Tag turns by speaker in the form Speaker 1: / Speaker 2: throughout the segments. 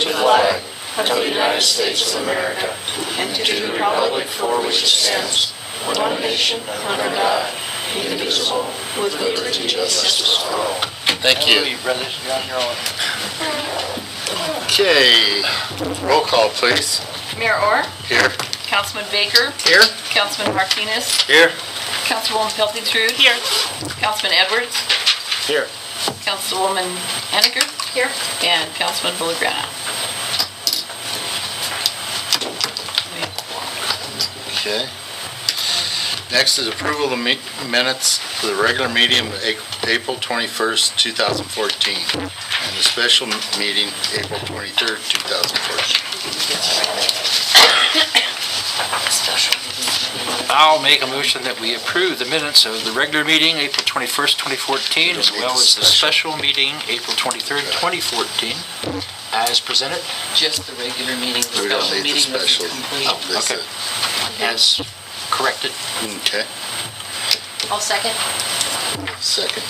Speaker 1: to the flag of the United States of America and to the republic for which it stands, one nation, under God, indivisible, with liberty and justice for all.
Speaker 2: Thank you.
Speaker 3: Hallelujah, brothers. You're on your own.
Speaker 2: Okay, roll call, please.
Speaker 4: Mayor Orr,
Speaker 2: Here.
Speaker 4: Councilman Baker,
Speaker 2: Here.
Speaker 4: Councilman Martinez,
Speaker 2: Here.
Speaker 4: Councilwoman Peltingsrud. Here. Councilman Edwards,
Speaker 2: Here.
Speaker 4: Councilwoman Henniger. Here. And Councilman Villagrana.
Speaker 2: Okay. Next is approval of the minutes for the regular meeting of April 21st, 2014, and the special meeting April 23rd, 2014.
Speaker 3: I'll make a motion that we approve the minutes of the regular meeting, April 21st, 2014, as well as the special meeting, April 23rd, 2014, as presented.
Speaker 4: Just the regular meeting,
Speaker 2: We don't need the special.
Speaker 3: Oh, okay. As corrected.
Speaker 2: Okay.
Speaker 4: I'll second.
Speaker 2: Second.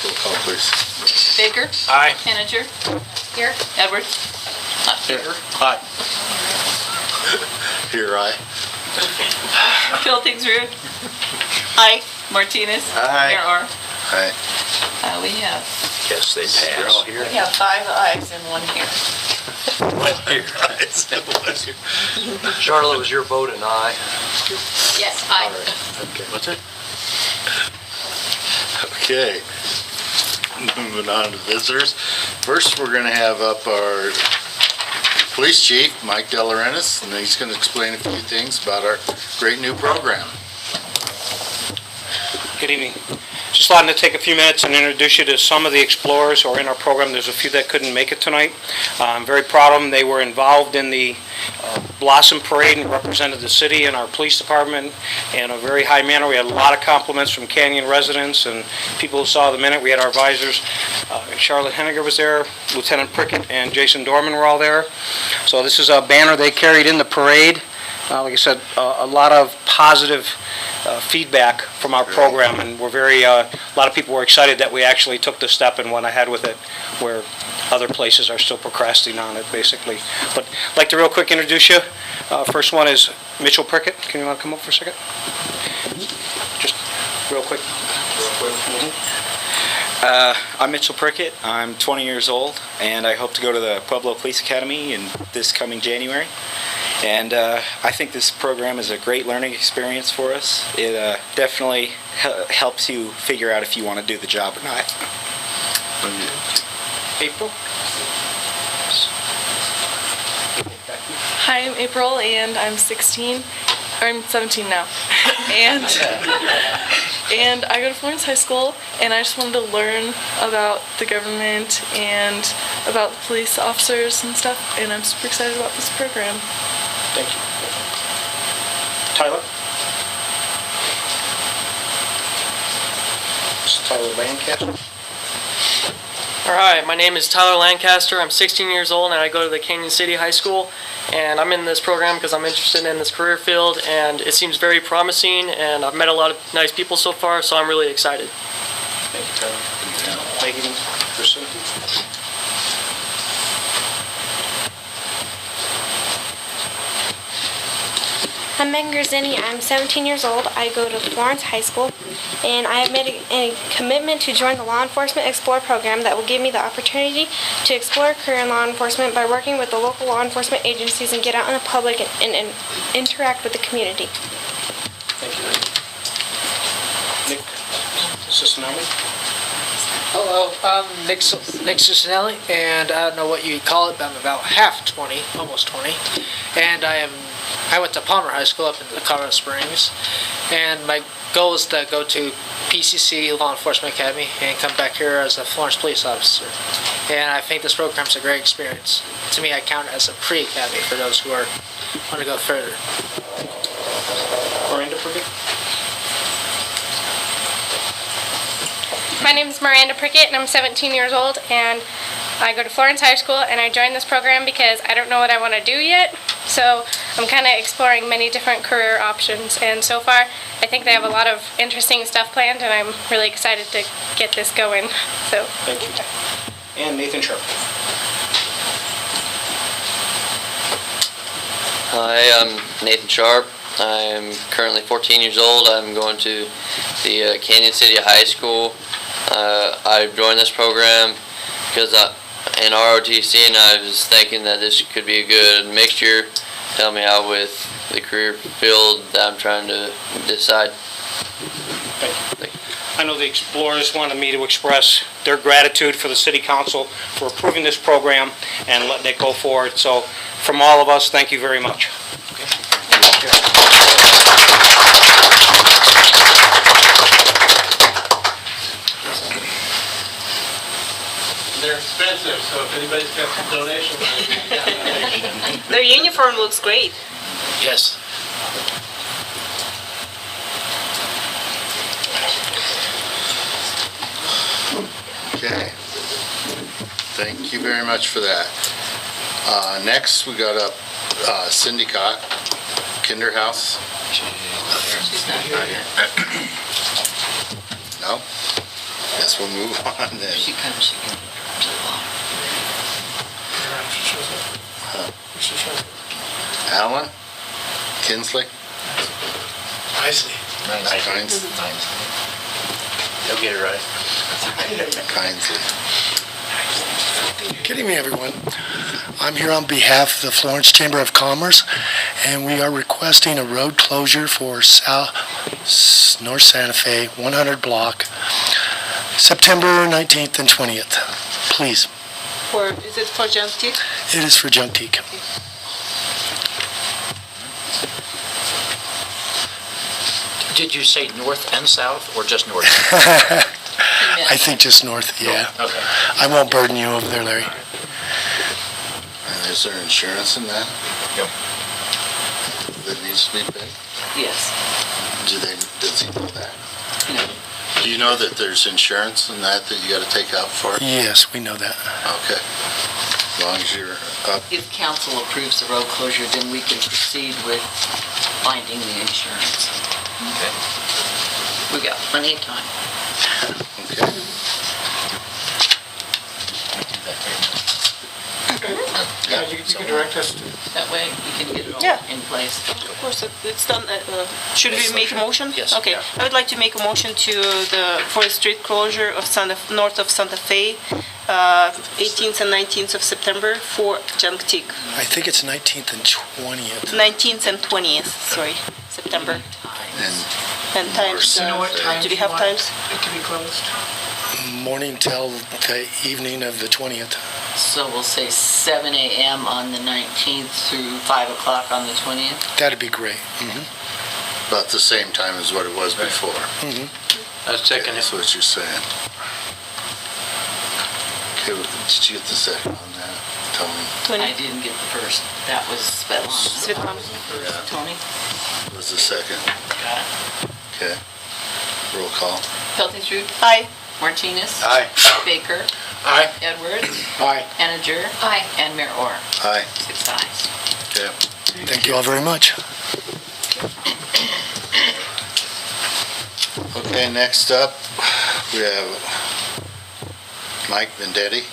Speaker 2: Roll call, please.
Speaker 4: Baker,
Speaker 3: Aye.
Speaker 4: Henniger. Here. Edwards.
Speaker 2: Here. Aye. Here, aye.
Speaker 4: Peltingsrud. Aye. Martinez.
Speaker 2: Aye.
Speaker 4: Mayor Orr.
Speaker 2: Aye.
Speaker 4: We have
Speaker 3: Yes, they
Speaker 2: You're all here.
Speaker 4: 5 ayes and 1 here.
Speaker 5: Charlotte, was your vote an aye?
Speaker 4: Yes, aye.
Speaker 2: Okay. What's it? Okay. Moving on to visitors. First, we're going to have up our police chief, Mike Delarentis, and he's going to explain a few things about our great new program.
Speaker 6: Good evening. Just wanted to take a few minutes and introduce you to some of the explorers who are in our program. There's a few that couldn't make it tonight. I'm very proud of them. They were involved in the Blossom Parade and represented the city and our police department in a very high manner. We had a lot of compliments from Canyon residents and people who saw the minute. We had our advisors. Charlotte Henniger was there, Lieutenant Prickett and Jason Dorman were all there. So this is a banner they carried in the parade. Like I said, a lot of positive feedback from our program, and we're a lot of people were excited that we actually took the step and went ahead with it, where other places are still procrastinating on it, basically. But I'd like to real quick introduce you. First one is Mitchell Prickett. Can you want to come up for a second? Just real quick.
Speaker 7: I'm Mitchell Prickett. I'm 20 years old, and I hope to go to the Pueblo Police Academy in this coming January. And I think this program is a great learning experience for us. It definitely helps you figure out if you want to do the job or not.
Speaker 6: April.
Speaker 8: Hi, I'm April, and I'm 16. I'm 17 now. and I go to Florence High School, and I just wanted to learn about the government and about the police officers and stuff, and I'm super excited about this program.
Speaker 6: Thank you. Tyler? This is Tyler Lancaster.
Speaker 9: Alright, my name is Tyler Lancaster. I'm 16 years old and I go to the Canyon City High School, and I'm in this program because I'm interested in this career field and it seems very promising, and I've met a lot of nice people so far, so I'm really excited.
Speaker 6: Thank you, Tyler. Megan Grisanti.
Speaker 10: I'm Megan Grisanti. I'm 17 years old. I go to Florence High School, and I have made a commitment to join the Law Enforcement Explorer program that will give me the opportunity to explore a career in law enforcement by working with the local law enforcement agencies and get out in the public and interact with the community.
Speaker 6: Thank you. Nick Cicinelli.
Speaker 11: Hello, I'm Nick Cicinelli, and I don't know what you'd call it, but I'm about half 20, almost 20, and I went to Palmer High School up in Colorado Springs, and my goal is to go to PCC Law Enforcement Academy and come back here as a Florence police officer. And I think this program's a great experience. To me, I count it as a pre-academy for those who want to go further.
Speaker 6: Miranda Prickett.
Speaker 12: My name is Miranda Prickett, and I'm 17 years old, and I go to Florence High School, and I joined this program because I don't know what I want to do yet, so I'm kind of exploring many different career options, and so far I think they have a lot of interesting stuff planned, and I'm really excited to get this going. So
Speaker 6: Thank you. And Nathan Sharp.
Speaker 5: Hi, I'm Nathan Sharp. I'm currently 14 years old. I'm going to the Canyon City High School. I joined this program because in ROTC, and I was thinking that this could be a good mixture to help me out with the career field that I'm trying to decide.
Speaker 6: Thank you. I know the Explorers wanted me to express their gratitude for the City Council for approving this program and letting it go forward. So from all of us, thank you very much.
Speaker 13: They're expensive, so if anybody's got some donations.
Speaker 14: Their uniform looks great.
Speaker 3: Yes.
Speaker 2: Okay. Thank you very much for that. Next, we got up Cindy Cott, Kinderhouse.
Speaker 4: She's not here yet.
Speaker 2: No? Guess we'll move on then.
Speaker 4: If she comes, she can come to the bottom.
Speaker 2: Alan Kinsley.
Speaker 13: Isley.
Speaker 2: Kinsley.
Speaker 3: You'll get it right.
Speaker 2: Kinsley.
Speaker 15: Good evening, everyone. I'm here on behalf of the Florence Chamber of Commerce, and we are requesting a road closure for North Santa Fe 100 block, September 19th and 20th. Please.
Speaker 14: Is it for Junk Teak?
Speaker 15: It is for Junk Teak.
Speaker 3: Did you say north and south, or just north?
Speaker 15: I think just north, yeah.
Speaker 3: Okay.
Speaker 15: I won't burden you over there, Larry.
Speaker 2: And is there insurance in that?
Speaker 3: Yep.
Speaker 2: That needs to be paid?
Speaker 4: Yes.
Speaker 2: Does he know that?
Speaker 4: No.
Speaker 2: Do you know that there's insurance in that you gotta take out for it?
Speaker 15: Yes, we know that.
Speaker 2: Okay. As long as you're up.
Speaker 4: If council approves the road closure, then we can proceed with finding the insurance.
Speaker 3: Okay.
Speaker 4: We got plenty of time.
Speaker 2: Okay.
Speaker 13: Yeah, you can direct us to.
Speaker 4: That way we can get it all
Speaker 14: Yeah.
Speaker 4: in place.
Speaker 14: Of course, it's done. Should we make a motion?
Speaker 3: Yes.
Speaker 14: Okay.
Speaker 3: Yeah.
Speaker 14: I would like to make a motion for the street closure of north of Santa Fe, 18th and 19th of September for Junk Teak.
Speaker 15: I think it's 19th and 20th.
Speaker 14: 19th and 20th, sorry, September. And times.
Speaker 13: You know what times
Speaker 14: Do we have times?
Speaker 13: It can be closed.
Speaker 15: Morning till the evening of the 20th.
Speaker 4: So we'll say 7 a.m. on the 19th through 5 o'clock on the 20th.
Speaker 15: That'd be great.
Speaker 2: About the same time as what it was before.
Speaker 3: I was checking
Speaker 2: That's
Speaker 3: it.
Speaker 2: what you're saying. Okay, did you get the second on that, Tony?
Speaker 4: I didn't get the first. That was Svetlana.
Speaker 2: Yeah.
Speaker 4: Tony?
Speaker 2: Was the second.
Speaker 4: Got it.
Speaker 2: Okay. Roll call.
Speaker 4: Peltingsrud?
Speaker 14: Aye.
Speaker 4: Martinez?
Speaker 2: Aye.
Speaker 4: Baker?
Speaker 13: Aye.
Speaker 4: Edwards?
Speaker 13: Aye.
Speaker 4: Anninger? Aye. And Mayor Orr?
Speaker 2: Aye.
Speaker 4: 6 ayes.
Speaker 2: Okay.
Speaker 15: Thank you all very much.
Speaker 2: Okay, next up, we have Mike Vendetti.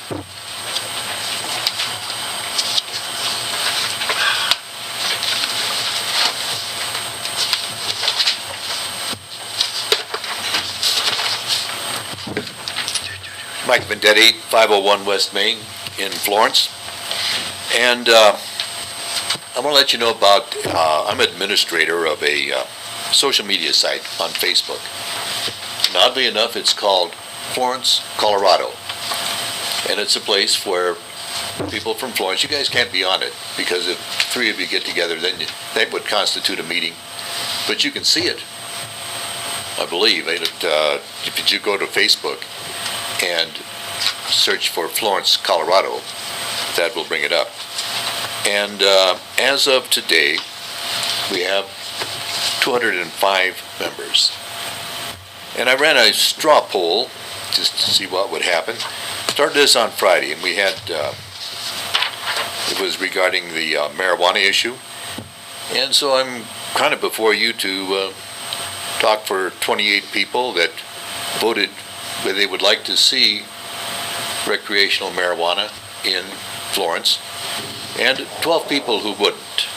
Speaker 16: Mike Vendetti, 501 West Main in Florence. And I want to let you know about, I'm administrator of a social media site on Facebook. And oddly enough, it's called Florence, Colorado. And it's a place where people from Florence, you guys can't be on it, because if 3 of you get together, then that would constitute a meeting. But you can see it, I believe. If you go to Facebook and search for Florence, Colorado, that will bring it up. And as of today, we have 205 members. And I ran a straw poll just to see what would happen. Started this on Friday, and we had, it was regarding the marijuana issue. And so I'm kind of before you to talk for 28 people that voted where they would like to see recreational marijuana in Florence, and 12 people who wouldn't.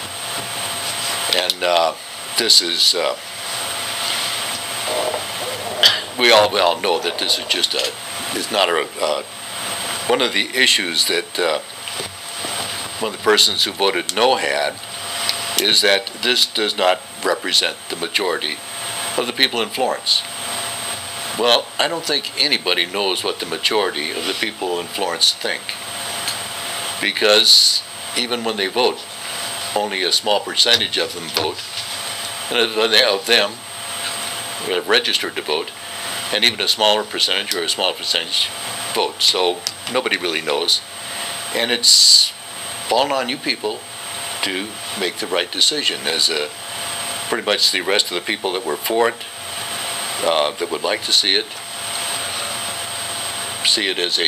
Speaker 16: And this is, we all know that this is just is not one of the issues that one of the persons who voted no had is that this does not represent the majority of the people in Florence. Well, I don't think anybody knows what the majority of the people in Florence think, because even when they vote, only a small percentage of them vote, and of them have registered to vote, and even a smaller percentage or a smaller percentage vote. So nobody really knows, and it's falling on you people to make the right decision, as pretty much the rest of the people that were for it, that would like to see it as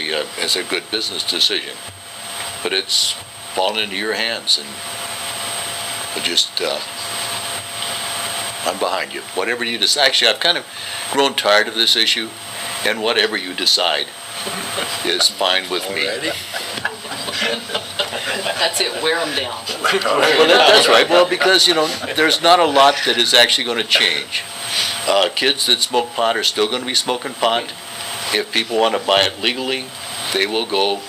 Speaker 16: a good business decision. But it's fallen into your hands, and I'm behind you. Whatever you decide. Actually, I've kind of grown tired of this issue, and whatever you decide is fine with me.
Speaker 4: That's it, wear them down.
Speaker 16: Well, that's right. Well, because, there's not a lot that is actually going to change. Kids that smoke pot are still going to be smoking pot. If people want to buy it legally, they will go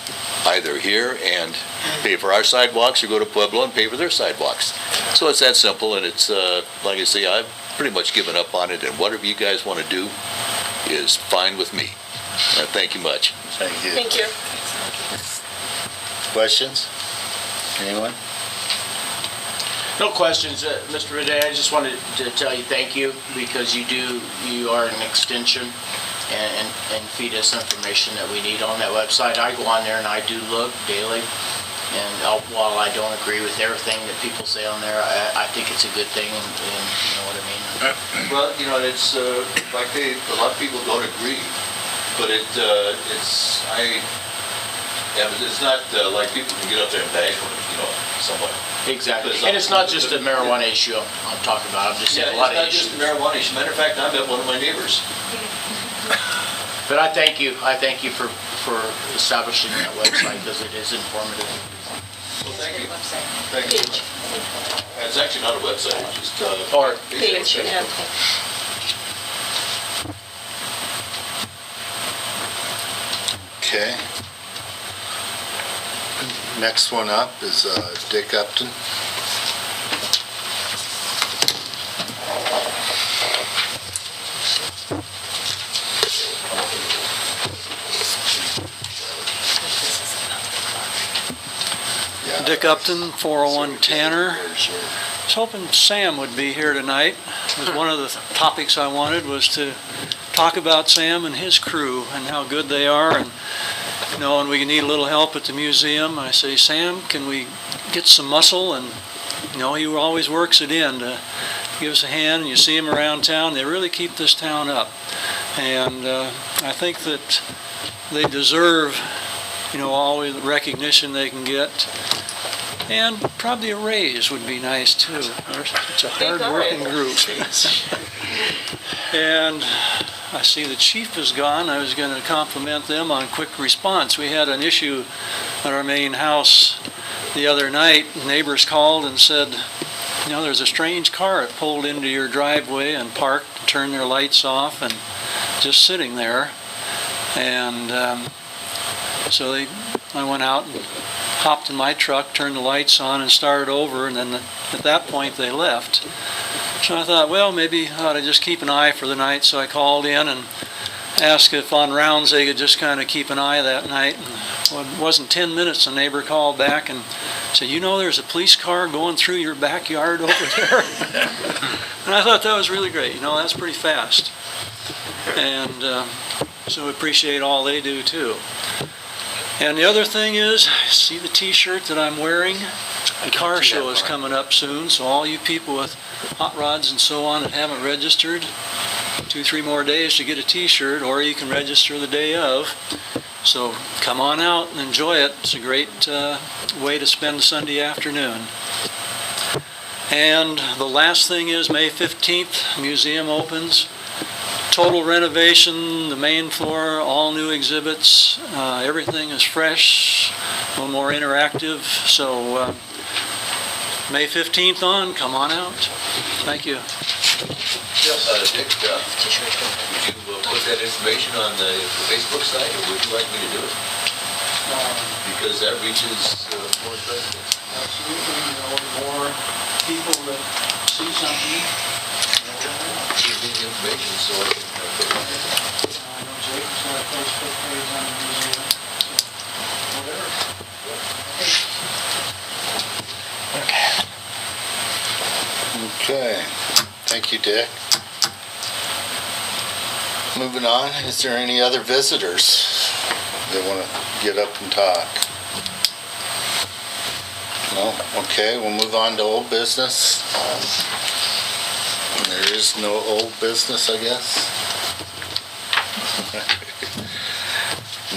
Speaker 16: either here and pay for our sidewalks or go to Pueblo and pay for their sidewalks. So it's that simple, and it's, like I say, I've pretty much given up on it, and whatever you guys want to do is fine with me. Thank you much.
Speaker 2: Thank you.
Speaker 14: Thank you.
Speaker 2: Questions? Anyone?
Speaker 3: No questions, Mr. Videt. I just wanted to tell you thank you, because you are an extension and feed us information that we need on that website. I go on there and I do look daily, and while I don't agree with everything that people say on there, I think it's a good thing, and you know what I mean.
Speaker 16: Well, it's like a lot of people don't agree, but it's not like people can get up there and bash on someone.
Speaker 3: Exactly. And it's not just a marijuana issue I'm talking about. I'm just saying a lot of issues.
Speaker 16: It's not just a marijuana issue. Matter of fact, I met one of my neighbors.
Speaker 3: But I thank you. I thank you for establishing that website, because it is informative.
Speaker 16: Well, thank you. Thank you. It's actually not a website. It's just
Speaker 14: Page, yeah.
Speaker 2: Okay. Next one up is Dick Upton.
Speaker 17: Dick Upton, 401 Tanner. I was hoping Sam would be here tonight. It was one of the topics I wanted, was to talk about Sam and his crew and how good they are, and and we need a little help at the museum. I say, Sam, can we get some muscle? And he always works it in to give us a hand. And you see him around town. They really keep this town up, and I think that they deserve all the recognition they can get. And probably a raise would be nice too. It's a hard-working group. And I see the chief is gone. I was going to compliment them on quick response. We had an issue at our main house the other night. Neighbors called and said, there's a strange car that pulled into your driveway and parked, turned their lights off, and just sitting there. And so I went out and hopped in my truck, turned the lights on, and started over, and then at that point they left. So I thought, well, maybe I ought to just keep an eye for the night. So I called in and asked if on rounds they could just kind of keep an eye that night. And it wasn't 10 minutes, a neighbor called back and said, there's a police car going through your backyard over there. And I thought that was really great. That's pretty fast. And so we appreciate all they do too. And the other thing is, see the t-shirt that I'm wearing? The car show is coming up soon, so all you people with hot rods and so on that haven't registered, 2-3 more days to get a t-shirt, or you can register the day of. So come on out and enjoy it. It's a great way to spend a Sunday afternoon. And the last thing is May 15th, museum opens. Total renovation, the main floor, all new exhibits, everything is fresh, a little more interactive. So May 15th on, come on out. Thank you.
Speaker 16: Dick, would you put that information on the Facebook site, or would you like me to do it? Because that reaches more residents.
Speaker 17: Absolutely, the more people that see something.
Speaker 16: Give me the information so I can put it on there.
Speaker 17: I know Jacob's got a Facebook page on the museum, so whatever.
Speaker 2: Okay, thank you, Dick. Moving on, is there any other visitors that want to get up and talk? No? Okay, we'll move on to old business. There is no old business, I guess.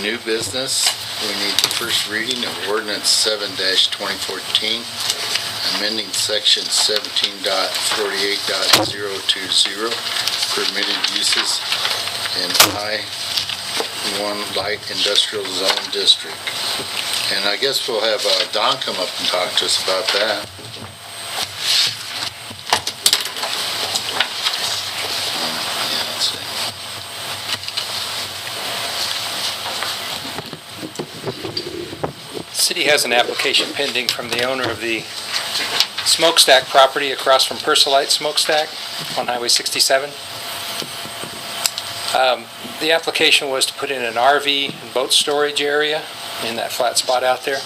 Speaker 2: New business, we need the first reading of ordinance 7-2014, amending section 17.48.020, permitted uses in I-1 Light Industrial Zone District. And I guess we'll have Don come up and talk to us about that.
Speaker 18: The city has an application pending from the owner of the smokestack property across from Persilite Smokestack on Highway 67. The application was to put in an RV and boat storage area in that flat spot out there.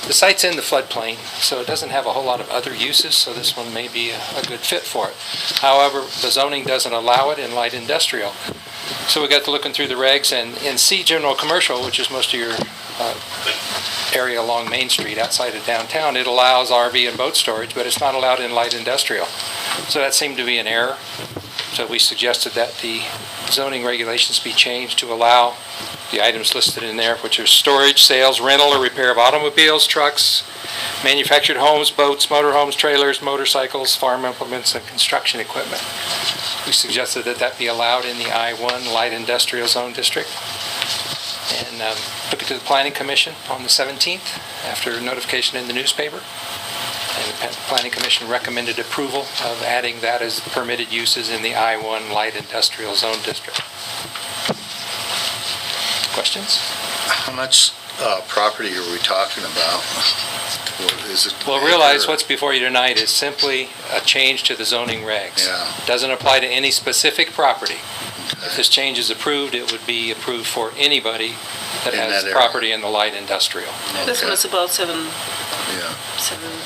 Speaker 18: The site's in the floodplain, so it doesn't have a whole lot of other uses, so this one may be a good fit for it. However, the zoning doesn't allow it in light industrial. So we got to looking through the regs, and in C General Commercial, which is most of your area along Main Street outside of downtown, it allows RV and boat storage, but it's not allowed in light industrial. So that seemed to be an error. So we suggested that the zoning regulations be changed to allow the items listed in there, which are storage, sales, rental, or repair of automobiles, trucks, manufactured homes, boats, motorhomes, trailers, motorcycles, farm implements, and construction equipment. We suggested that that be allowed in the I-1 Light Industrial Zone District. And took it to the Planning Commission on the 17th after notification in the newspaper. And the Planning Commission recommended approval of adding that as permitted uses in the I-1 Light Industrial Zone District. Questions?
Speaker 2: How much property are we talking about? Is it
Speaker 18: Well, realize what's before you tonight is simply a change to the zoning regs.
Speaker 2: Yeah.
Speaker 18: Doesn't apply to any specific property. If this change is approved, it would be approved for anybody that
Speaker 2: In
Speaker 18: has
Speaker 2: that area.
Speaker 18: property in the light industrial.
Speaker 14: This one is about 7
Speaker 2: Yeah.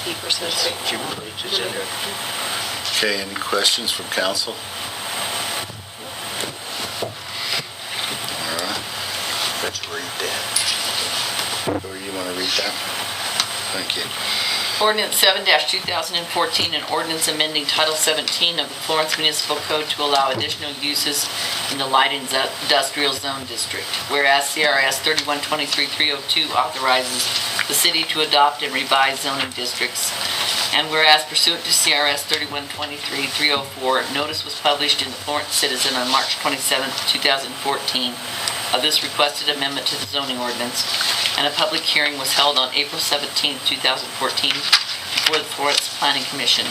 Speaker 14: acres.
Speaker 2: Okay, any questions from council? All right. Let's read that. Or you want to read that? Thank you.
Speaker 4: Ordinance 7-2014, an ordinance amending Title 17 of the Florence Municipal Code to allow additional uses in the light industrial zone district. Whereas CRS 3123-302 authorizes the city to adopt and revise zoning districts. And whereas pursuant to CRS 3123-304, notice was published in the Florence Citizen on March 27, 2014 of this requested amendment to the zoning ordinance, and a public hearing was held on April 17, 2014 before the Florence Planning Commission.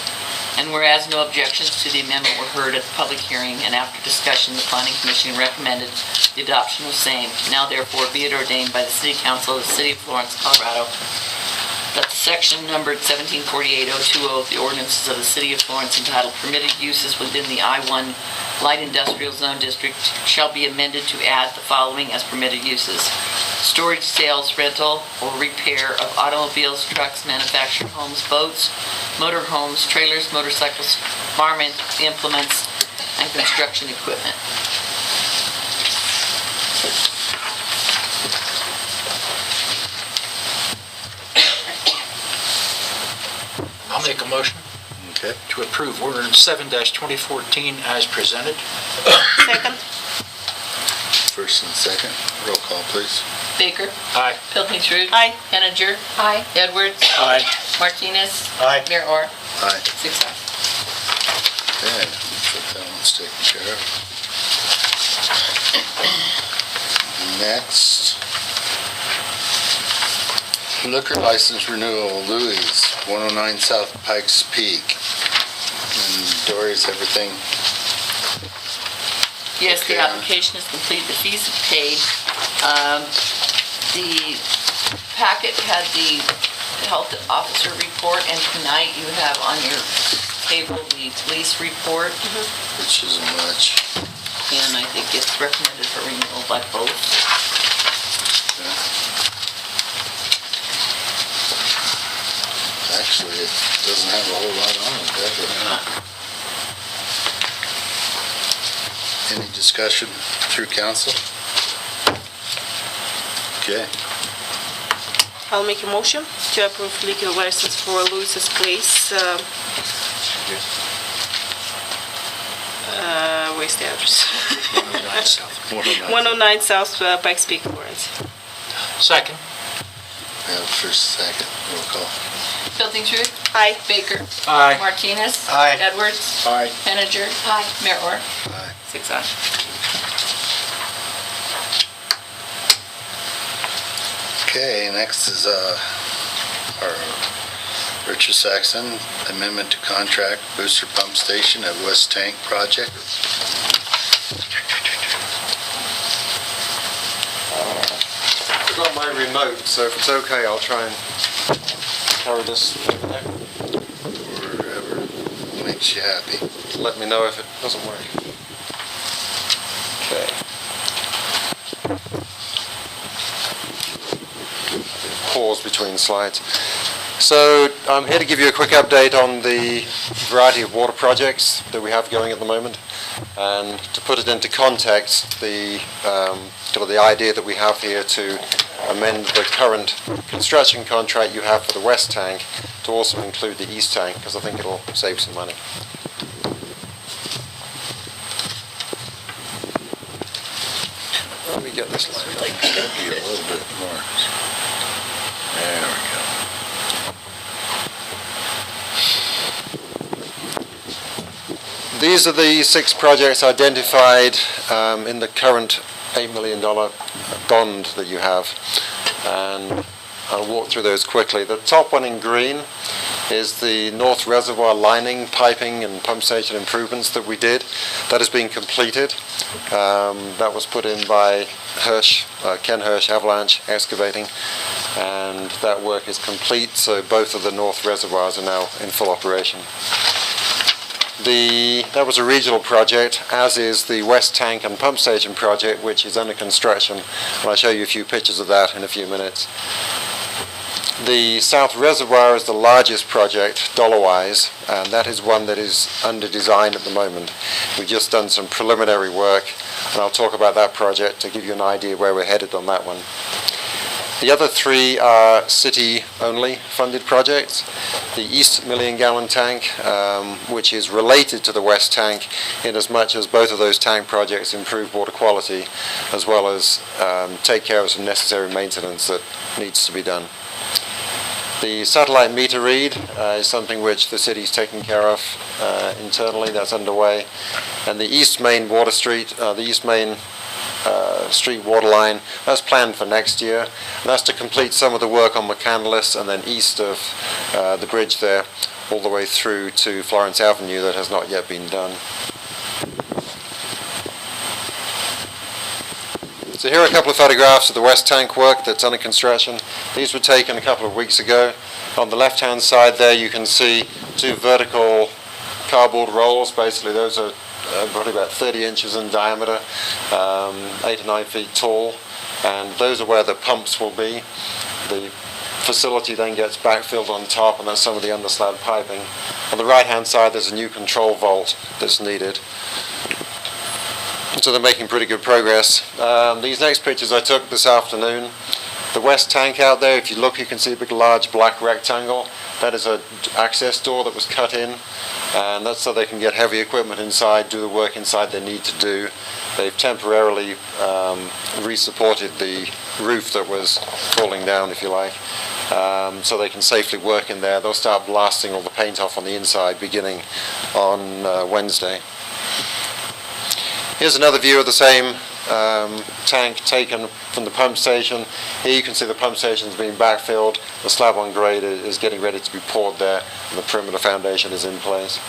Speaker 4: And whereas no objections to the amendment were heard at the public hearing, and after discussion, the Planning Commission recommended the adoption of same. Now therefore be it ordained by the City Council of the City of Florence, Colorado, that the section numbered 1748-020 of the ordinances of the City of Florence entitled Permitted Uses within the I-1 Light Industrial Zone District shall be amended to add the following as permitted uses: storage, sales, rental, or repair of automobiles, trucks, manufactured homes, boats, motor homes, trailers, motorcycles, farm implements, and construction equipment.
Speaker 19: I'll make a motion.
Speaker 2: Okay.
Speaker 19: To approve ordinance 7-2014 as presented.
Speaker 14: Second.
Speaker 2: First and second. Roll call, please.
Speaker 4: Baker.
Speaker 19: Aye.
Speaker 4: Pilkington.
Speaker 14: Aye.
Speaker 4: Henninger. Aye. Edwards.
Speaker 19: Aye.
Speaker 4: Martinez.
Speaker 19: Aye.
Speaker 4: Mayor Orr.
Speaker 2: Aye.
Speaker 4: 6 ayes.
Speaker 2: Okay, so that one's taken care of. Next, liquor license renewal, Louis 109 South Pikes Peak. And Dory's everything.
Speaker 4: Yes, the
Speaker 2: Okay.
Speaker 4: application is complete, the fees are paid. The packet had the health officer report, and tonight you have on your table the police report.
Speaker 2: Which isn't much.
Speaker 4: And I think it's recommended for renewal by both.
Speaker 2: Actually, it doesn't have a whole lot on it, does it? Any discussion through council? Okay.
Speaker 14: I'll make a motion to approve liquor license for Lewis's Place. Where's the address?
Speaker 19: 109 South.
Speaker 14: 109 South Pikes Peak, Florence.
Speaker 19: Second.
Speaker 2: We have first, second, roll call.
Speaker 4: Piltingstrid?
Speaker 14: Aye.
Speaker 4: Baker?
Speaker 19: Aye.
Speaker 4: Martinez?
Speaker 19: Aye.
Speaker 4: Edwards?
Speaker 19: Aye.
Speaker 4: Henninger? Aye. Mayor Orr?
Speaker 2: Aye.
Speaker 4: 6 ayes.
Speaker 2: Okay, next is our Richard Saxon amendment to contract booster pump station at West Tank project.
Speaker 20: I've got my remote, so if it's okay, I'll try and carry this over there.
Speaker 2: Wherever makes you happy.
Speaker 20: Let me know if it doesn't work. Okay. Pause between slides. So I'm here to give you a quick update on the variety of water projects that we have going at the moment, and to put it into context, the the idea that we have here to amend the current construction contract you have for the West Tank to also include the East Tank, because I think it'll save some money. Let me get this line.
Speaker 2: Like to be a little bit more. There we go.
Speaker 20: These are the 6 projects identified in the current $8 million bond that you have, and I'll walk through those quickly. The top one in green is the North Reservoir lining, piping and pump station improvements that we did. That has been completed. That was put in by Ken Hirsch Avalanche Excavating, and that work is complete, so both of the North Reservoirs are now in full operation. That was a regional project, as is the West Tank and Pump Station project, which is under construction, and I'll show you a few pictures of that in a few minutes. The South Reservoir is the largest project, dollar-wise, and that is one that is under design at the moment. We've just done some preliminary work, and I'll talk about that project to give you an idea where we're headed on that one. The other 3 are city-only funded projects. The East Million-Gallon Tank, which is related to the West Tank in as much as both of those tank projects improve water quality, as well as take care of some necessary maintenance that needs to be done. The satellite meter read is something which the city is taking care of internally. That's underway. And the East Main Water Street, the East Main street water line, that's planned for next year. And that's to complete some of the work on McCandless and then east of the bridge there, all the way through to Florence Avenue that has not yet been done. So here are a couple of photographs of the West Tank work that's under construction. These were taken a couple of weeks ago. On the left-hand side there you can see 2 vertical cardboard rolls. Basically those are probably about 30 inches in diameter, 8 or 9 feet tall, and those are where the pumps will be. The facility then gets backfilled on top, and that's some of the underslab piping. On the right-hand side there's a new control vault that's needed. So they're making pretty good progress. These next pictures I took this afternoon. The West Tank out there, if you look you can see a big large black rectangle. That is an access door that was cut in, and that's so they can get heavy equipment inside, do the work inside they need to do. They've temporarily re-supported the roof that was falling down, if you like, so they can safely work in there. They'll start blasting all the paint off on the inside beginning on Wednesday. Here's another view of the same tank taken from the pump station. Here you can see the pump station is being backfilled. The slab on grade is getting ready to be poured there, and the perimeter foundation is in place.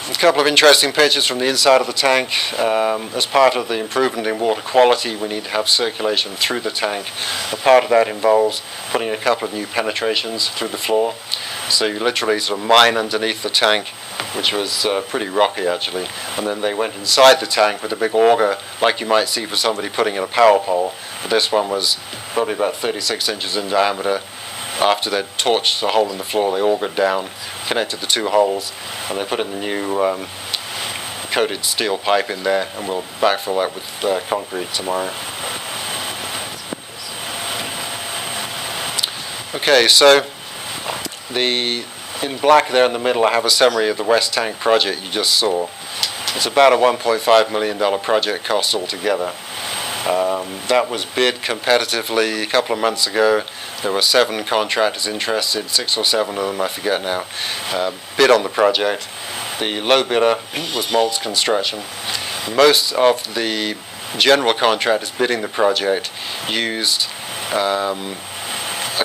Speaker 20: A couple of interesting pictures from the inside of the tank. As part of the improvement in water quality, we need to have circulation through the tank. A part of that involves putting a couple of new penetrations through the floor. So you literally sort of mine underneath the tank, which was pretty rocky actually, and then they went inside the tank with a big auger like you might see for somebody putting in a power pole. But this one was probably about 36 inches in diameter. After they'd torched a hole in the floor, they augered down, connected the two holes, and they put in the new coated steel pipe in there, and we'll backfill that with concrete tomorrow. Okay, so in black there in the middle I have a summary of the West Tank project you just saw. It's about a $1.5 million project cost altogether. That was bid competitively a couple of months ago. There were 7 contractors interested, 6 or 7 of them, I forget now, bid on the project. The low bidder was Maltz Construction. Most of the general contractors bidding the project used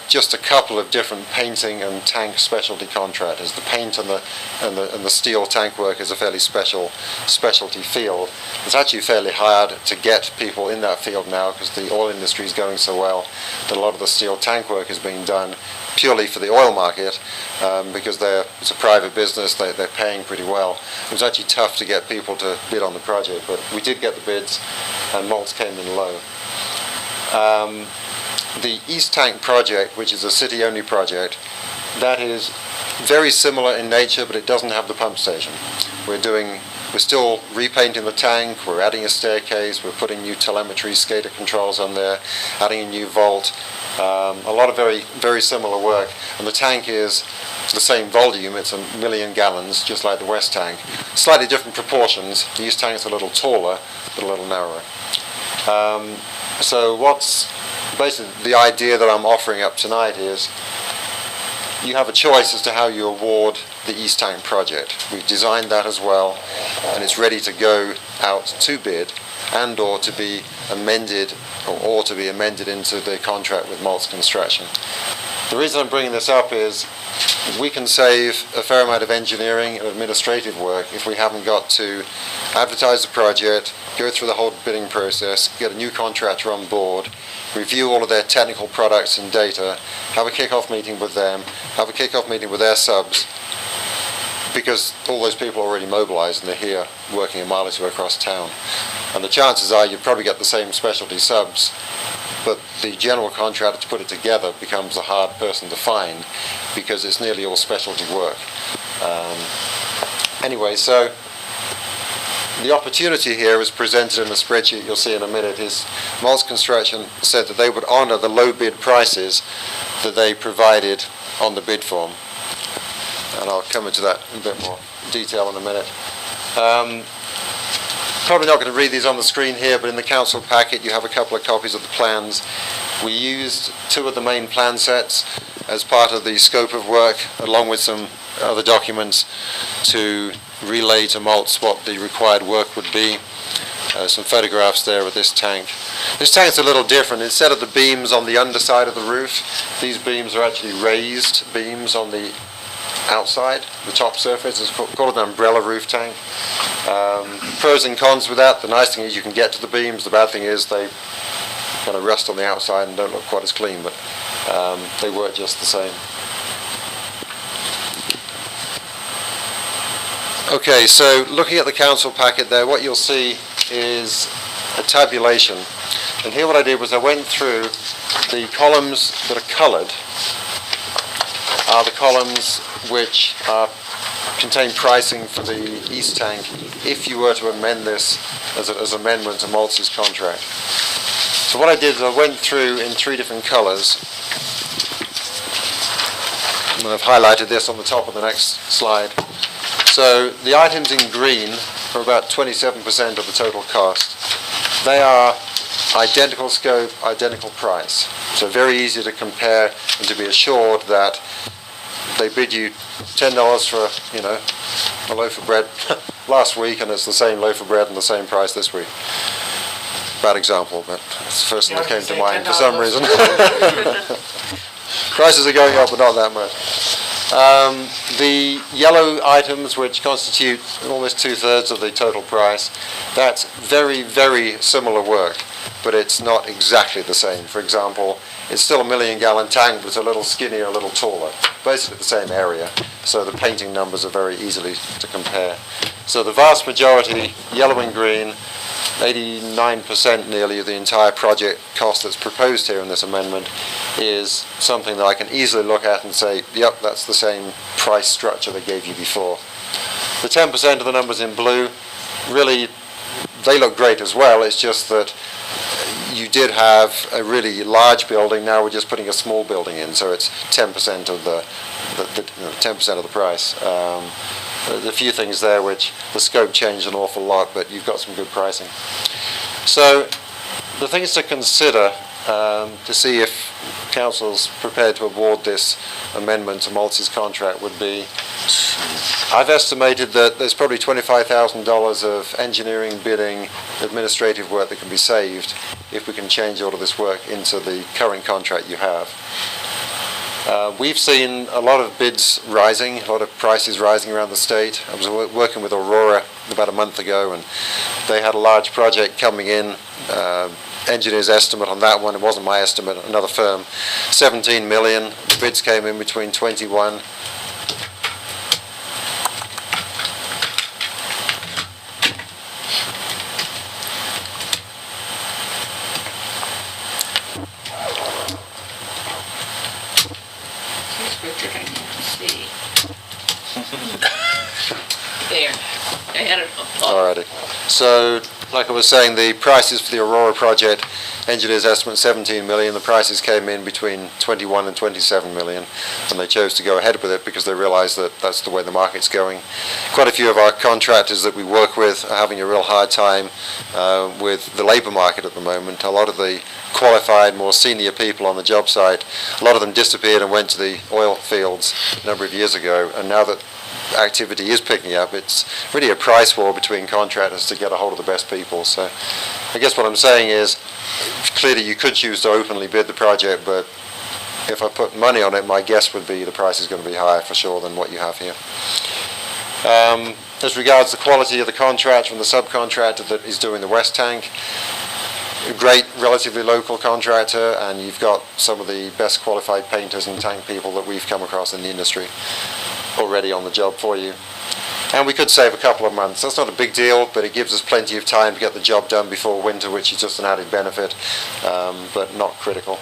Speaker 20: just a couple of different painting and tank specialty contractors. The paint and the steel tank work is a fairly specialty field. It's actually fairly hard to get people in that field now because the oil industry is going so well that a lot of the steel tank work is being done purely for the oil market because it's a private business, they're paying pretty well. It was actually tough to get people to bid on the project, but we did get the bids and Maltz came in low. The East Tank project, which is a city-only project, that is very similar in nature, but it doesn't have the pump station. We're still repainting the tank, we're adding a staircase, we're putting new telemetry SCADA controls on there, adding a new vault, a lot of very, very similar work. And the tank is the same volume, it's 1 million gallons, just like the West Tank. Slightly different proportions. The East Tank is a little taller, but a little narrower. So what's basically the idea that I'm offering up tonight is you have a choice as to how you award the East Tank project. We've designed that as well, and it's ready to go out to bid and or to be amended or to be amended into the contract with Maltz Construction. The reason I'm bringing this up is we can save a fair amount of engineering and administrative work if we haven't got to advertise the project, go through the whole bidding process, get a new contractor on board, review all of their technical products and data, have a kick-off meeting with them, have a kick-off meeting with their subs, because all those people are already mobilized and they're here working a mile or two across town. And the chances are you'd probably get the same specialty subs, but the general contractor to put it together becomes a hard person to find because it's nearly all specialty work. Anyway, so the opportunity here is presented in the spreadsheet you'll see in a minute. Is Maltz Construction said that they would honour the low bid prices that they provided on the bid form. And I'll come into that in a bit more detail in a minute. Probably not going to read these on the screen here, but in the council packet you have a couple of copies of the plans. We used 2 of the main plan sets as part of the scope of work, along with some other documents to relay to Maltz what the required work would be. Some photographs there of this tank. This tank's a little different. Instead of the beams on the underside of the roof, these beams are actually raised beams on the outside, the top surface. It's called an umbrella roof tank. Pros and cons with that. The nice thing is you can get to the beams. The bad thing is they kind of rust on the outside and don't look quite as clean, but they work just the same. Okay, so looking at the council packet there, what you'll see is a tabulation. And here what I did was I went through the columns that are coloured are the columns which contain pricing for the East Tank if you were to amend this as an amendment to Maltz's contract. So what I did is I went through in 3 different colours, and I've highlighted this on the top of the next slide. So the items in green are about 27% of the total cost. They are identical scope, identical price. So very easy to compare and to be assured that they bid you $10 for, a loaf of bread last week, and it's the same loaf of bread and the same price this week. Bad example, but it's the first thing that came to mind for some reason. Prices are going up, but not that much. The yellow items, which constitute almost 2/3 of the total price, that's very, very similar work, but it's not exactly the same. For example, it's still a 1 million gallon tank, but it's a little skinnier, a little taller, basically the same area. So the painting numbers are very easily to compare. So the vast majority, yellow and green, 89% nearly of the entire project cost that's proposed here in this amendment is something that I can easily look at and say, yep, that's the same price structure they gave you before. The 10% of the numbers in blue, really, they look great as well. It's just that you did have a really large building. Now we're just putting a small building in, so it's 10% of the 10% of the price. There's a few things there which the scope changed an awful lot, but you've got some good pricing. So the things to consider to see if Council's prepared to award this amendment to Maltz's contract would be, I've estimated that there's probably $25,000 of engineering, bidding, administrative work that can be saved if we can change all of this work into the current contract you have. We've seen a lot of bids rising, a lot of prices rising around the state. I was working with Aurora about a month ago, and they had a large project coming in. Engineer's estimate on that one, it wasn't my estimate, another firm, 17 million. The bids came in between 21.
Speaker 4: There. I had it.
Speaker 20: Alrighty. So, like I was saying, the prices for the Aurora project, engineers estimate 17 million. The prices came in between 21 and 27 million, and they chose to go ahead with it because they realized that that's the way the market's going. Quite a few of our contractors that we work with are having a real hard time with the labor market at the moment. A lot of the qualified, more senior people on the job site, a lot of them disappeared and went to the oil fields a number of years ago, and now that activity is picking up, it's really a price war between contractors to get a hold of the best people. So I guess what I'm saying is, clearly you could choose to openly bid the project, but if I put money on it, my guess would be the price is going to be higher for sure than what you have here. As regards the quality of the contract from the subcontractor that is doing the West Tank, a great, relatively local contractor, and you've got some of the best qualified painters and tank people that we've come across in the industry already on the job for you. And we could save a couple of months. That's not a big deal, but it gives us plenty of time to get the job done before winter, which is just an added benefit, but not critical.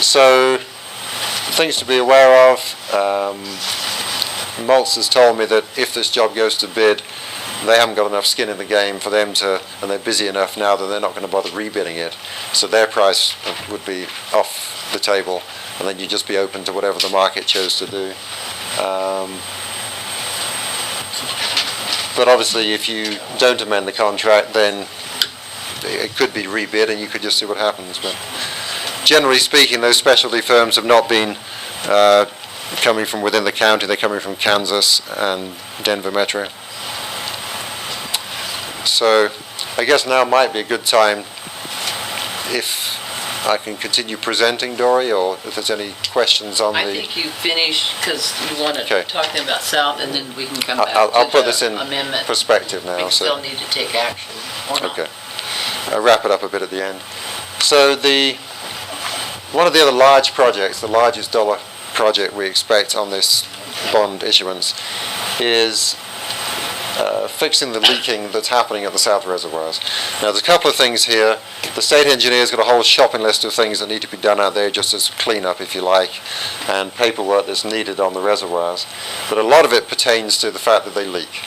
Speaker 20: So, things to be aware of. Maltz has told me that if this job goes to bid, they haven't got enough skin in the game for them to, and they're busy enough now that they're not going to bother rebidding it. So their price would be off the table, and then you'd just be open to whatever the market chose to do. But obviously if you don't amend the contract, then it could be rebid and you could just see what happens. But generally speaking, those specialty firms have not been coming from within the county. They're coming from Kansas and Denver Metro. So I guess now might be a good time if I can continue presenting, Dory, or if there's any questions on
Speaker 4: I
Speaker 20: the...
Speaker 4: think you finished because you want to talk to them about South, and then we can come back
Speaker 20: I'll
Speaker 4: to
Speaker 20: put
Speaker 4: the
Speaker 20: this in
Speaker 4: amendment.
Speaker 20: perspective now.
Speaker 4: We still need to take action or not.
Speaker 20: Okay. I'll wrap it up a bit at the end. So one of the other large projects, the largest dollar project we expect on this bond issuance, is fixing the leaking that's happening at the South reservoirs. Now there's a couple of things here. The state engineer's got a whole shopping list of things that need to be done out there, just as cleanup if you like, and paperwork that's needed on the reservoirs. But a lot of it pertains to the fact that they leak.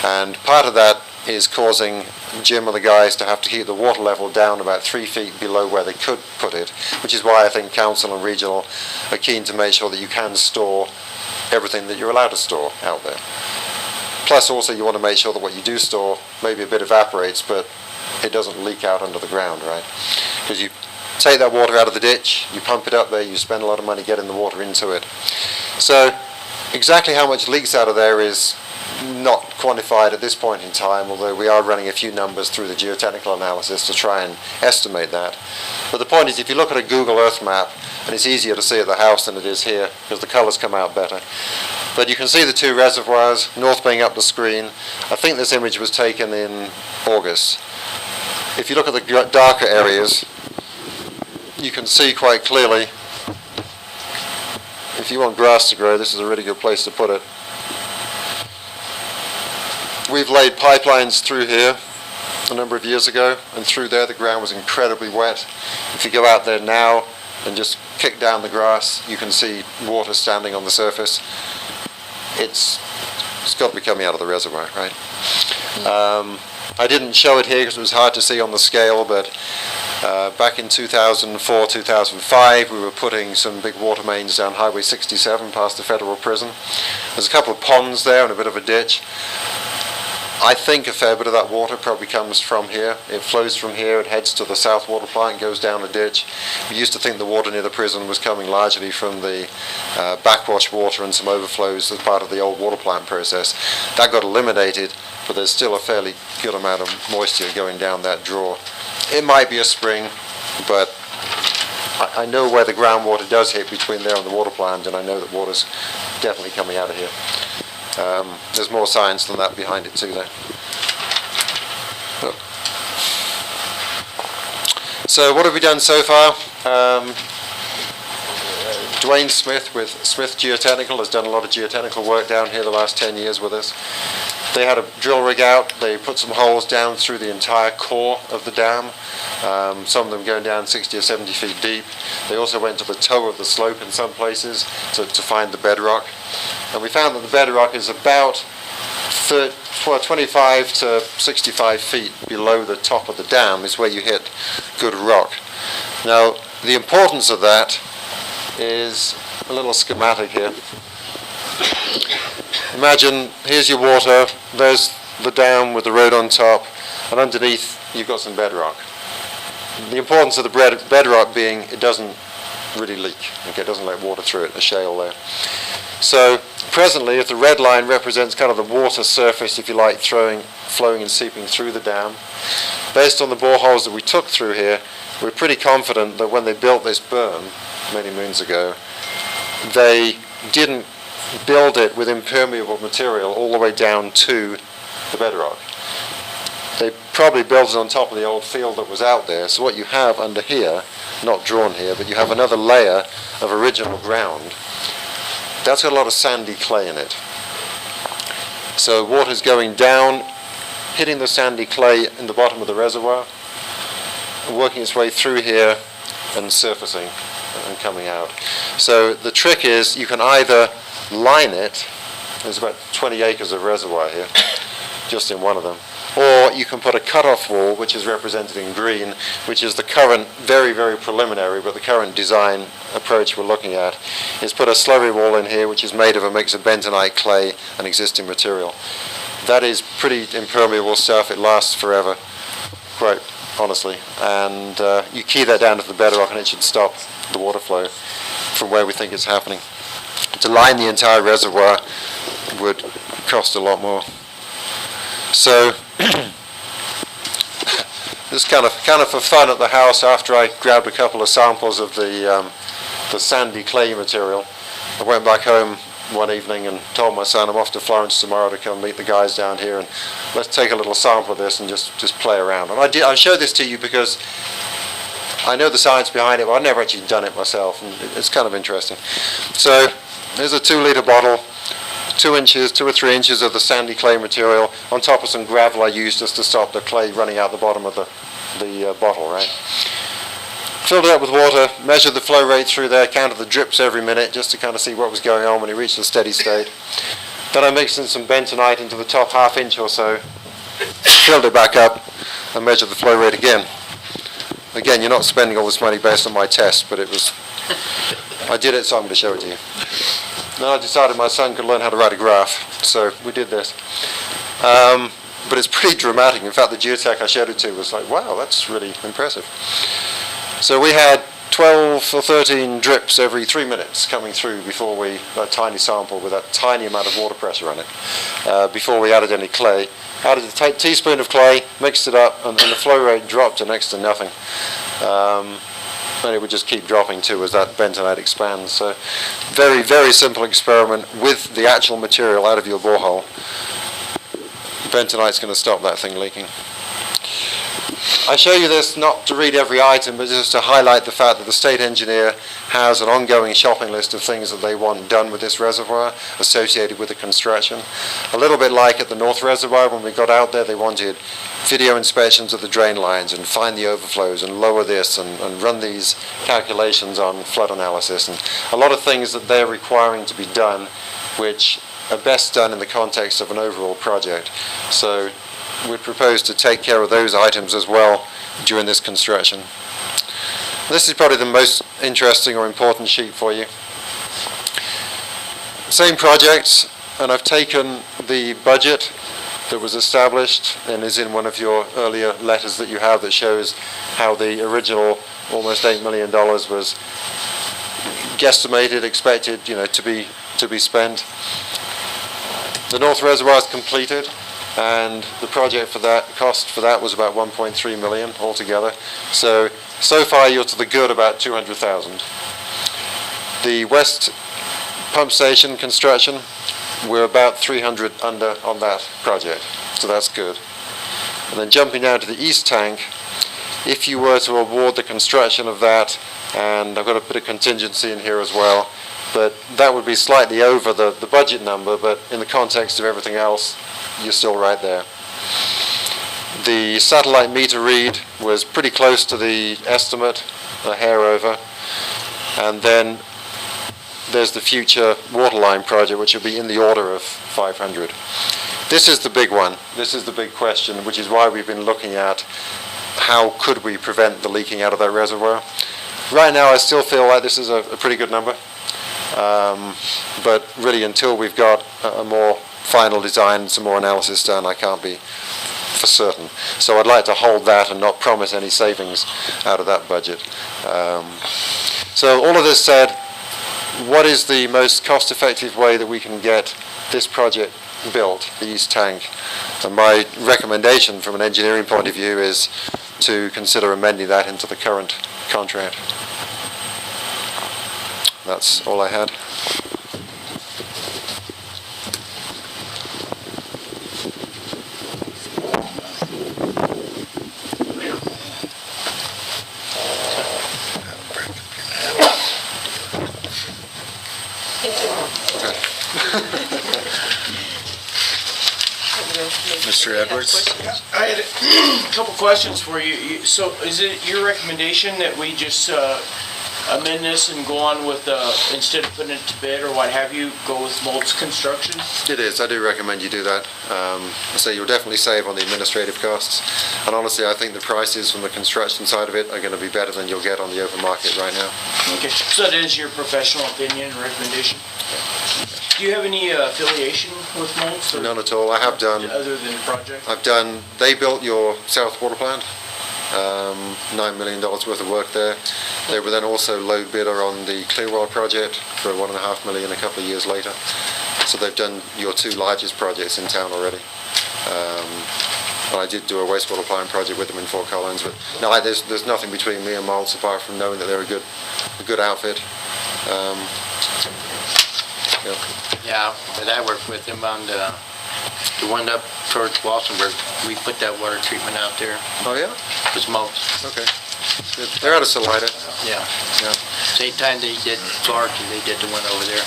Speaker 20: And part of that is causing Jim and the guys to have to keep the water level down about 3 feet below where they could put it, which is why I think Council and Regional are keen to make sure that you can store everything that you're allowed to store out there. Plus also you want to make sure that what you do store, maybe a bit evaporates, but it doesn't leak out under the ground, right? Because you take that water out of the ditch, you pump it up there, you spend a lot of money getting the water into it. So exactly how much leaks out of there is not quantified at this point in time, although we are running a few numbers through the geotechnical analysis to try and estimate that. But the point is, if you look at a Google Earth map, and it's easier to see at the house than it is here because the colours come out better. But you can see the two reservoirs, north being up the screen. I think this image was taken in August. If you look at the darker areas, you can see quite clearly, if you want grass to grow, this is a really good place to put it. We've laid pipelines through here a number of years ago, and through there the ground was incredibly wet. If you go out there now and just kick down the grass, you can see water standing on the surface. It's got to be coming out of the reservoir, right? I didn't show it here because it was hard to see on the scale, but back in 2004, 2005, we were putting some big water mains down Highway 67 past the federal prison. There's a couple of ponds there and a bit of a ditch. I think a fair bit of that water probably comes from here. It flows from here, it heads to the South Water Plant, goes down a ditch. We used to think the water near the prison was coming largely from the backwash water and some overflows as part of the old water plant process. That got eliminated, but there's still a fairly good amount of moisture going down that draw. It might be a spring, but I know where the groundwater does hit between there and the water plant, and I know that water's definitely coming out of here. There's more science than that behind it too, though. So what have we done so far? Dwayne Smith with Smith Geotechnical has done a lot of geotechnical work down here the last 10 years with us. They had a drill rig out. They put some holes down through the entire core of the dam, some of them going down 60 or 70 feet deep. They also went to the toe of the slope in some places to find the bedrock. And we found that the bedrock is about 25 to 65 feet below the top of the dam is where you hit good rock. Now, the importance of that is a little schematic here. Imagine, here's your water, there's the dam with the road on top, and underneath you've got some bedrock. The importance of the bedrock being it doesn't really leak, okay, it doesn't let water through it, a shale there. So presently, if the red line represents kind of the water surface, if you like, flowing and seeping through the dam, based on the boreholes that we took through here, we're pretty confident that when they built this berm many moons ago, they didn't build it with impermeable material all the way down to the bedrock. They probably built it on top of the old field that was out there. So what you have under here, not drawn here, but you have another layer of original ground. That's got a lot of sandy clay in it. So water's going down, hitting the sandy clay in the bottom of the reservoir, working its way through here and surfacing and coming out. So the trick is you can either line it, there's about 20 acres of reservoir here, just in one of them, or you can put a cut-off wall, which is represented in green, which is the current, very, very preliminary, but the current design approach we're looking at, is put a slurry wall in here, which is made of a mix of bentonite, clay, and existing material. That is pretty impermeable stuff. It lasts forever, quite honestly. And you key that down to the bedrock, and it should stop the water flow from where we think it's happening. To line the entire reservoir would cost a lot more. So this kind of for fun at the house, after I grabbed a couple of samples of the sandy clay material, I went back home one evening and told my son I'm off to Florence tomorrow to come meet the guys down here, and let's take a little sample of this and just play around. And I show this to you because I know the science behind it, but I've never actually done it myself, and it's kind of interesting. So there's a 2-litre bottle, 2 or 3 inches of the sandy clay material on top of some gravel I used just to stop the clay running out the bottom of the bottle, right? Filled it up with water, measured the flow rate through there, counted the drips every minute just to kind of see what was going on when it reached a steady state. Then I mixed in some bentonite into the top ½ inch or so, filled it back up, and measured the flow rate again. Again, you're not spending all this money based on my test, but I did it, so I'm going to show it to you. Then I decided my son could learn how to write a graph, so we did this. But it's pretty dramatic. In fact, the geotech I showed it to was like, wow, that's really impressive. So we had 12 or 13 drips every 3 minutes coming through before a tiny sample with a tiny amount of water pressure on it, before we added any clay. Added a teaspoon of clay, mixed it up, and the flow rate dropped to next to nothing. And it would just keep dropping too as that bentonite expands. So very, very simple experiment with the actual material out of your borehole. Bentonite's going to stop that thing leaking. I show you this not to read every item, but just to highlight the fact that the state engineer has an ongoing shopping list of things that they want done with this reservoir associated with the construction. A little bit like at the North Reservoir, when we got out there, they wanted video inspections of the drain lines and find the overflows and lower this and run these calculations on flood analysis, and a lot of things that they're requiring to be done which are best done in the context of an overall project. So we propose to take care of those items as well during this construction. This is probably the most interesting or important sheet for you. Same project, and I've taken the budget that was established and is in one of your earlier letters that you have that shows how the original almost $8 million was guesstimated, expected, to be spent. The North Reservoir is completed, and the project cost for that was about 1.3 million altogether. So far you're to the good about 200,000. The West Pump Station construction, we're about 300 under on that project, so that's good. And then jumping down to the East Tank, if you were to award the construction of that, and I've got a bit of contingency in here as well, but that would be slightly over the budget number, but in the context of everything else, you're still right there. The satellite meter read was pretty close to the estimate, a hair over. And then there's the future waterline project, which will be in the order of 500. This is the big one. This is the big question, which is why we've been looking at how could we prevent the leaking out of that reservoir. Right now, I still feel like this is a pretty good number. But really, until we've got a more final design, some more analysis done, I can't be for certain. So I'd like to hold that and not promise any savings out of that budget. So all of this said, what is the most cost-effective way that we can get this project built, the East Tank? And my recommendation from an engineering point of view is to consider amending that into the current contract. That's all I had.
Speaker 2: Mr. Edwards?
Speaker 3: I had a couple questions for you. So is it your recommendation that we just amend this and go on with, instead of putting it to bid or what have you, go with Moltz Construction?
Speaker 20: It is. I do recommend you do that. So you'll definitely save on the administrative costs. And honestly, I think the prices from the construction side of it are going to be better than you'll get on the open market right now.
Speaker 3: Okay, so that is your professional opinion and recommendation? Do you have any affiliation with Moltz?
Speaker 20: None at all. I have done.
Speaker 3: Other than the project?
Speaker 20: They built your South Water Plant. $9 million worth of work there. They were then also low bidder on the Clearwater project for $1.5 million a couple of years later. So they've done your two largest projects in town already. And I did do a wastewater plant project with them in Fort Collins, but no, there's nothing between me and Moltz apart from knowing that they're a good outfit.
Speaker 3: Yeah, but I worked with them on the one up towards Walsenburg. We put that water treatment out there.
Speaker 20: Oh yeah?
Speaker 3: It was Moltz.
Speaker 20: Okay. They're out of Salida.
Speaker 3: Yeah. Same time they did Clark and they did the one over there.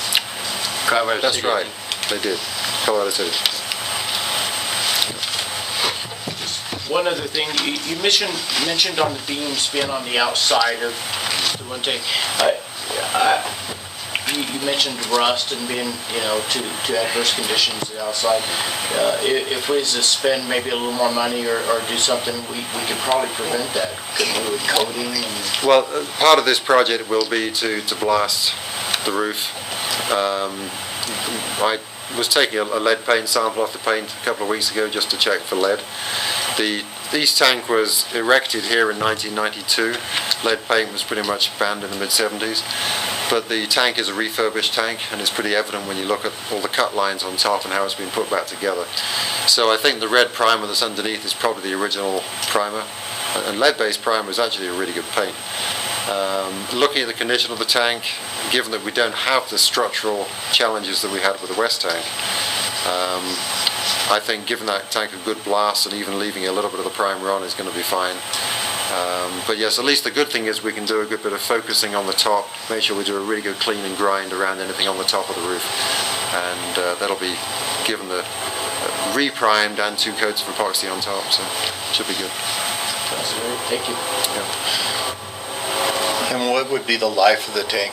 Speaker 3: Colorado
Speaker 20: That's
Speaker 3: City.
Speaker 20: right. They did. Colorado City.
Speaker 3: One other thing, you mentioned on the beams being on the outside of the one thing. You mentioned rust and being, to adverse conditions outside. If we was to spend maybe a little more money or do something, we could probably prevent that. Couldn't we, with coating?
Speaker 20: Well, part of this project will be to blast the roof. I was taking a lead paint sample off the paint a couple of weeks ago just to check for lead. The east tank was erected here in 1992. Lead paint was pretty much banned in the mid-70s. But the tank is a refurbished tank, and it's pretty evident when you look at all the cut lines on top and how it's been put back together. So I think the red primer that's underneath is probably the original primer. And lead-based primer is actually a really good paint. Looking at the condition of the tank, given that we don't have the structural challenges that we had with the West tank, I think giving that tank a good blast and even leaving a little bit of the primer on is going to be fine. But yes, at least the good thing is we can do a good bit of focusing on the top, make sure we do a really good clean and grind around anything on the top of the roof. And that'll be given the re-primed and 2 coats of epoxy on top, so it should be good.
Speaker 3: Thank you.
Speaker 2: And what would be the life of the tank?